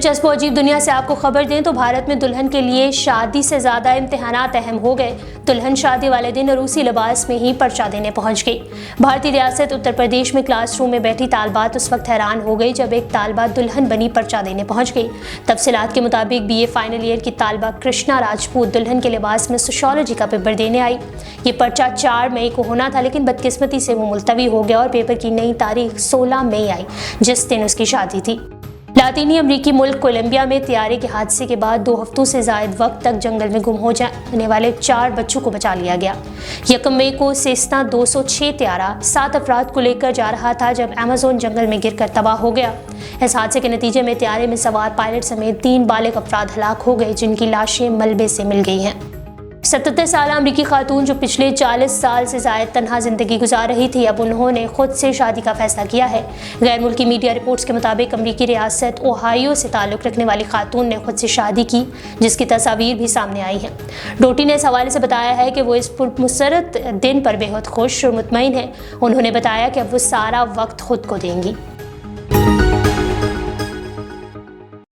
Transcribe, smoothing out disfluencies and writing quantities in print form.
दिलचस्प और अजीब दुनिया से आपको खबर दें तो भारत में दुल्हन के लिए शादी से ज़्यादा इम्तिहानात अहम हो गए। दुल्हन शादी वाले दिन रूसी लिबास में ही पर्चा देने पहुंच गई। भारतीय रियासत उत्तर प्रदेश में क्लासरूम में बैठी तालबात उस वक्त हैरान हो गई जब एक तालबात दुल्हन बनी पर्चा देने पहुंच गई। तफसीलात के मुताबिक BA फाइनल ईयर की तालबा कृष्णा राजपूत दुल्हन के लिबास में सोशियोलॉजी का पेपर देने आई। ये पर्चा 4 मई को होना था, लेकिन बदकिस्मती से वो मुलतवी हो गया और पेपर की नई तारीख 16 मई आई, जिस दिन उसकी शादी थी। लातीनी अमरीकी मुल्क कोलंबिया में तैयारे के हादसे के बाद 2 हफ्तों से ज़ायद वक्त तक जंगल में गुम हो जाने वाले 4 बच्चों को बचा लिया गया। 1 मई को सेस्ना 206 तैयारा 7 अफराद को लेकर जा रहा था जब अमेज़न जंगल में गिरकर तबाह हो गया। इस हादसे के नतीजे में तैयारे में सवार पायलट समेत 3 बालिग अफराद हलाक हो गए, जिनकी लाशें मलबे से मिल गई हैं। 77 साल अमरीकी खातून जो पिछले 40 साल से ज़ायद तन्हा ज़िंदगी गुजार रही थी, अब उन्होंने खुद से शादी का फैसला किया है। गैर मुल्की मीडिया रिपोर्ट्स के मुताबिक अमरीकी रियासत ओहायो से ताल्लुक़ रखने वाली खातून ने खुद से शादी की, जिसकी तस्वीर भी सामने आई है। डोटी ने इस हवाले से बताया है कि वो इस पुरमसरत दिन पर बेहद खुश और मुतमईन है। उन्होंने बताया कि अब वो सारा वक्त खुद को देंगी।